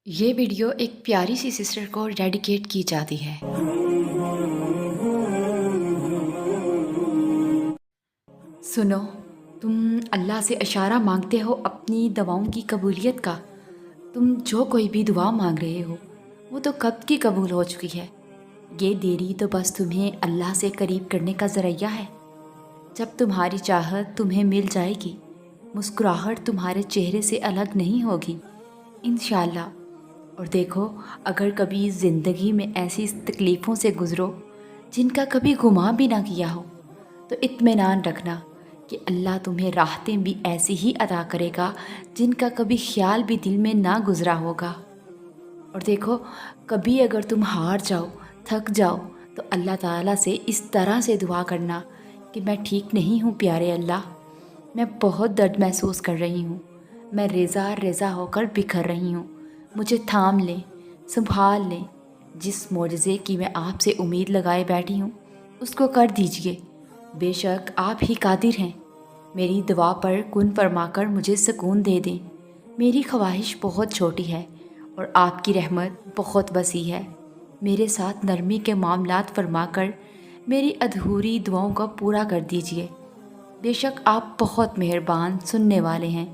ये वीडियो एक प्यारी सी सिस्टर को डेडिकेट की जाती है। सुनो, तुम अल्लाह से इशारा मांगते हो अपनी दवाओं की कबूलियत का। तुम जो कोई भी दुआ मांग रहे हो वो तो कब की कबूल हो चुकी है। ये देरी तो बस तुम्हें अल्लाह से करीब करने का ज़रिया है। जब तुम्हारी चाहत तुम्हें मिल जाएगी, मुस्कुराहट तुम्हारे चेहरे से अलग नहीं होगी इंशाअल्लाह। और देखो, अगर कभी ज़िंदगी में ऐसी तकलीफ़ों से गुज़रो जिनका कभी गुमान भी ना किया हो, तो इत्मीनान रखना कि अल्लाह तुम्हें राहतें भी ऐसी ही अता करेगा जिनका कभी ख्याल भी दिल में ना गुज़रा होगा। और देखो, कभी अगर तुम हार जाओ, थक जाओ, तो अल्लाह ताला से इस तरह से दुआ करना कि मैं ठीक नहीं हूँ प्यारे अल्लाह, मैं बहुत दर्द महसूस कर रही हूँ, मैं रेज़ा रेज़ा होकर बिखर रही हूँ, मुझे थाम लें, संभाल लें। जिस मोज़े की मैं आपसे उम्मीद लगाए बैठी हूँ उसको कर दीजिए। बेशक आप ही कादिर हैं। मेरी दुआ पर कुन फरमाकर मुझे सुकून दे दें। मेरी ख्वाहिश बहुत छोटी है और आपकी रहमत बहुत वसी है। मेरे साथ नरमी के मामलात फरमाकर मेरी अधूरी दुआओं को पूरा कर दीजिए। बेशक आप बहुत मेहरबान सुनने वाले हैं।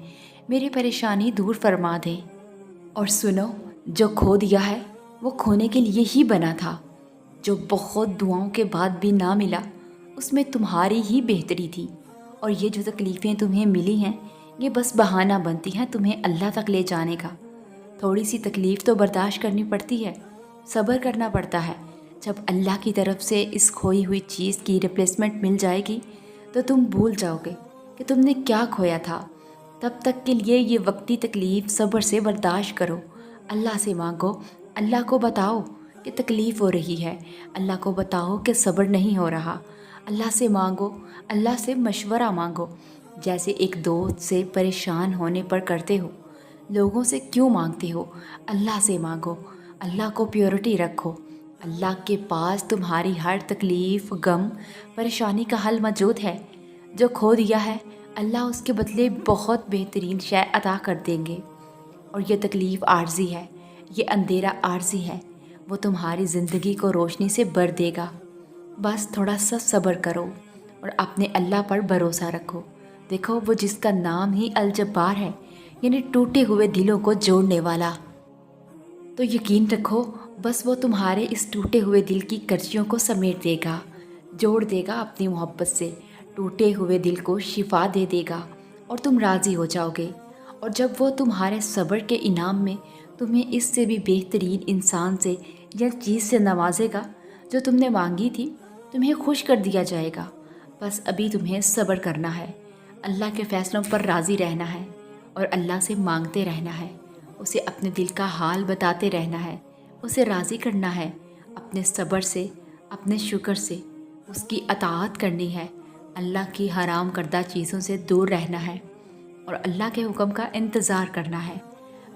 मेरी परेशानी दूर फरमा दें। और सुनो, जो खो दिया है वो खोने के लिए ही बना था। जो बहुत दुआओं के बाद भी ना मिला, उसमें तुम्हारी ही बेहतरी थी। और ये जो तकलीफ़ें तुम्हें मिली हैं, ये बस बहाना बनती हैं तुम्हें अल्लाह तक ले जाने का। थोड़ी सी तकलीफ़ तो बर्दाश्त करनी पड़ती है, सब्र करना पड़ता है। जब अल्लाह की तरफ से इस खोई हुई चीज़ की रिप्लेसमेंट मिल जाएगी तो तुम भूल जाओगे कि तुमने क्या खोया था। तब तक के लिए ये वक्ती तकलीफ़ सब्र से बर्दाश्त करो, अल्लाह से मांगो, अल्लाह को बताओ कि तकलीफ़ हो रही है, अल्लाह को बताओ कि सब्र नहीं हो रहा। अल्लाह से मांगो, अल्लाह से मशवरा मांगो, जैसे एक दोस्त से परेशान होने पर करते हो। लोगों से क्यों मांगते हो? अल्लाह से मांगो। अल्लाह को प्योरिटी रखो। अल्लाह के पास तुम्हारी हर तकलीफ़, गम, परेशानी का हल मौजूद है। जो खो दिया है, अल्लाह उसके बदले बहुत बेहतरीन शय अता कर देंगे। और ये तकलीफ़ आर्जी है, ये अंधेरा आर्जी है, वो तुम्हारी ज़िंदगी को रोशनी से भर देगा। बस थोड़ा सा सब्र करो और अपने अल्लाह पर भरोसा रखो। देखो, वो जिसका नाम ही अल जब्बार है, यानी टूटे हुए दिलों को जोड़ने वाला। तो यकीन रखो, बस वो तुम्हारे इस टूटे हुए दिल की कर्जियों को समेट देगा, जोड़ देगा अपनी मोहब्बत से। टूटे हुए दिल को शिफा दे देगा और तुम राज़ी हो जाओगे। और जब वो तुम्हारे सब्र के इनाम में तुम्हें इससे भी बेहतरीन इंसान से या चीज़ से नवाजेगा जो तुमने मांगी थी, तुम्हें खुश कर दिया जाएगा। बस अभी तुम्हें सब्र करना है, अल्लाह के फ़ैसलों पर राज़ी रहना है और अल्लाह से मांगते रहना है। उसे अपने दिल का हाल बताते रहना है, उसे राज़ी करना है अपने सब्र से, अपने शुक्र से। उसकी अताअत करनी है, अल्लाह की हराम करदा चीज़ों से दूर रहना है और अल्लाह के हुक्म का इंतज़ार करना है।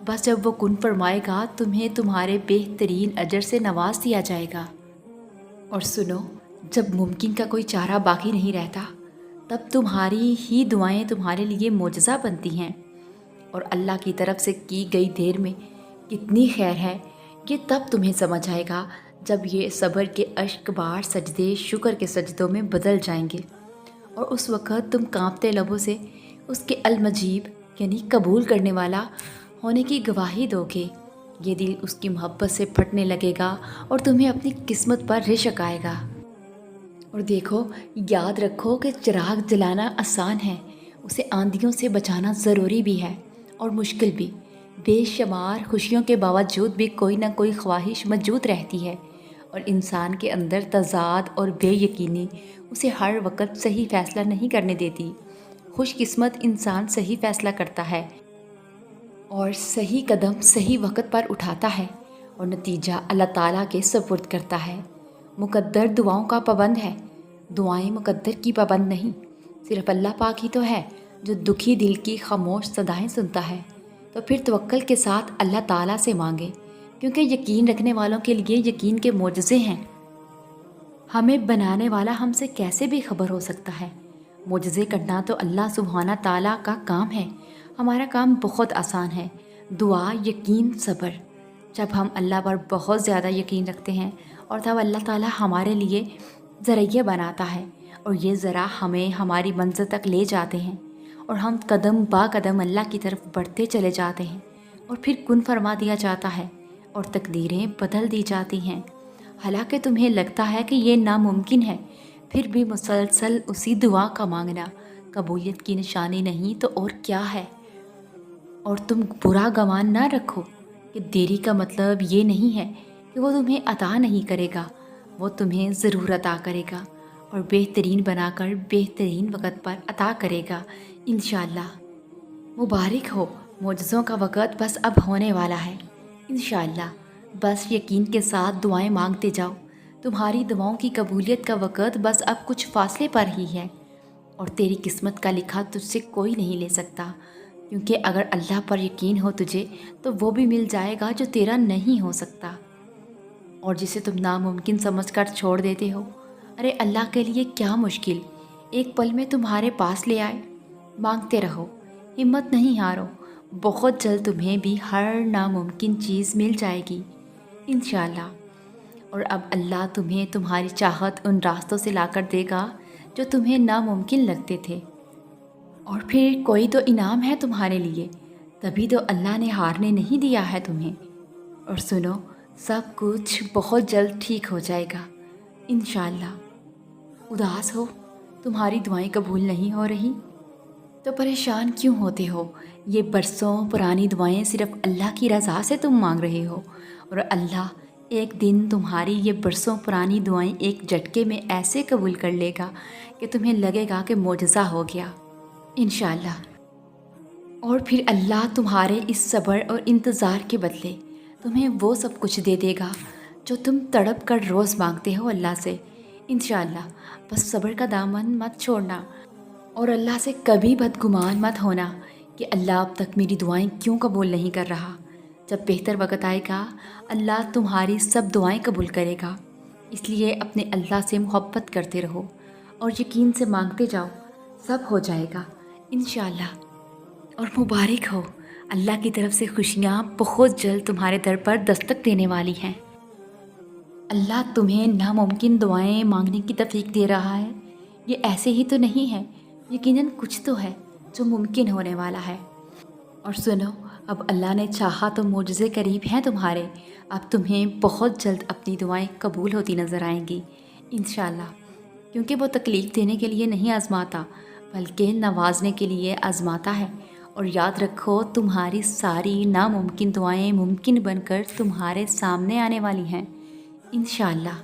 बस जब वो कुन फरमाएगा, तुम्हें तुम्हारे बेहतरीन अजर से नवाज दिया जाएगा। और सुनो, जब मुमकिन का कोई चारा बाकी नहीं रहता, तब तुम्हारी ही दुआएं तुम्हारे लिए मोजज़ा बनती हैं। और अल्लाह की तरफ से की गई देर में कितनी खैर है, ये तब तुम्हें समझ आएगा जब ये सब्र के अश्क बार सजदे शुक्र के सजदों में बदल जाएंगे। और उस वक़्त तुम कांपते लबों से उसके अल मजीब यानी कबूल करने वाला होने की गवाही दोगे। ये दिल उसकी मोहब्बत से फटने लगेगा और तुम्हें अपनी किस्मत पर रिश्क आएगा। और देखो, याद रखो कि चिराग जलाना आसान है, उसे आंधियों से बचाना ज़रूरी भी है और मुश्किल भी। बेशुमार खुशियों के बावजूद भी कोई ना कोई ख्वाहिश मौजूद रहती है और इंसान के अंदर तज़ाद और बेयकीनी उसे हर वक्त सही फ़ैसला नहीं करने देती। खुशकिस्मत इंसान सही फ़ैसला करता है और सही कदम सही वक्त पर उठाता है और नतीजा अल्लाह ताला के सपुर्द करता है। मुकद्दर दुआओं का पाबंद है, दुआएं मुकद्दर की पाबंद नहीं। सिर्फ अल्लाह पाक ही तो है जो दुखी दिल की खामोश सदाएं सुनता है। तो फिर तवक्कल के साथ अल्लाह ताला से मांगे, क्योंकि यकीन रखने वालों के लिए यकीन के मोजज़े हैं। हमें बनाने वाला हमसे कैसे भी खबर हो सकता है। मोजज़े करना तो अल्लाह सुब्हाना ताला का काम है, हमारा काम बहुत आसान है। दुआ, यकीन, सब्र, जब हम अल्लाह पर बहुत ज़्यादा यकीन रखते हैं और तब अल्लाह ताला हमारे लिए ज़रिया बनाता है और ये ज़रा हमें हमारी मंज़िल तक ले जाते हैं और हम कदम बा कदम अल्लाह की तरफ बढ़ते चले जाते हैं और फिर कुन फरमा दिया जाता है और तकदीरें बदल दी जाती हैं। हालांकि तुम्हें लगता है कि ये नामुमकिन है, फिर भी मुसलसल उसी दुआ का मांगना कबूलियत की निशानी नहीं तो और क्या है। और तुम बुरा गमान ना रखो कि देरी का मतलब ये नहीं है कि वो तुम्हें अता नहीं करेगा, वो तुम्हें ज़रूर अता करेगा और बेहतरीन बनाकर बेहतरीन वक़्त पर अता करेगा इंशाअल्लाह। मुबारक हो, मोजज़ों का वक़्त बस अब होने वाला है इंशाअल्लाह। बस यकीन के साथ दुआएं मांगते जाओ, तुम्हारी दुआओं की कबूलियत का वक़्त बस अब कुछ फासले पर ही है और तेरी किस्मत का लिखा तुझसे कोई नहीं ले सकता, क्योंकि अगर अल्लाह पर यकीन हो तुझे तो वो भी मिल जाएगा जो तेरा नहीं हो सकता और जिसे तुम नामुमकिन समझकर छोड़ देते हो। अरे अल्लाह के लिए क्या मुश्किल, एक पल में तुम्हारे पास ले आए। मांगते रहो, हिम्मत नहीं हारो, बहुत जल्द तुम्हें भी हर नामुमकिन चीज़ मिल जाएगी इंशाअल्लाह। और अब अल्लाह तुम्हें तुम्हारी चाहत उन रास्तों से लाकर देगा जो तुम्हें नामुमकिन लगते थे और फिर कोई तो इनाम है तुम्हारे लिए, तभी तो अल्लाह ने हारने नहीं दिया है तुम्हें। और सुनो, सब कुछ बहुत जल्द ठीक हो जाएगा इंशाअल्लाह। उदास हो, तुम्हारी दुआएं कबूल नहीं हो रही तो परेशान क्यों होते हो। ये बरसों पुरानी दुआएं सिर्फ अल्लाह की रज़ा से तुम मांग रहे हो और अल्लाह एक दिन तुम्हारी ये बरसों पुरानी दुआएं एक झटके में ऐसे कबूल कर लेगा कि तुम्हें लगेगा कि मोजज़ा हो गया इंशाअल्लाह। और फिर अल्लाह तुम्हारे इस सब्र और इंतज़ार के बदले तुम्हें वो सब कुछ दे देगा जो तुम तड़प कर रोज़ मांगते हो अल्लाह से इंशाअल्लाह। बस सब्र का दामन मत छोड़ना और अल्लाह से कभी बदगुमान मत होना कि अल्लाह अब तक मेरी दुआएं क्यों कबूल नहीं कर रहा। जब बेहतर वक़्त आएगा अल्लाह तुम्हारी सब दुआएं कबूल करेगा। इसलिए अपने अल्लाह से मोहब्बत करते रहो और यकीन से मांगते जाओ, सब हो जाएगा इंशाअल्लाह। और मुबारक हो, अल्लाह की तरफ से खुशियाँ बहुत जल्द तुम्हारे दर पर दस्तक देने वाली हैं। अल्लाह तुम्हें नामुमकिन दुआएं मांगने की तौफीक दे रहा है। ये ऐसे ही तो नहीं है, यकीनन कुछ तो है जो मुमकिन होने वाला है। और सुनो, अब अल्लाह ने चाहा तो मोजज़े करीब हैं तुम्हारे। अब तुम्हें बहुत जल्द अपनी दुआएं कबूल होती नज़र आएंगी इंशाअल्लाह, क्योंकि वो तकलीफ़ देने के लिए नहीं आज़माता बल्कि नवाजने के लिए आज़माता है। और याद रखो, तुम्हारी सारी नामुमकिन दुआएं मुमकिन बनकर तुम्हारे सामने आने वाली हैं इंशाअल्लाह।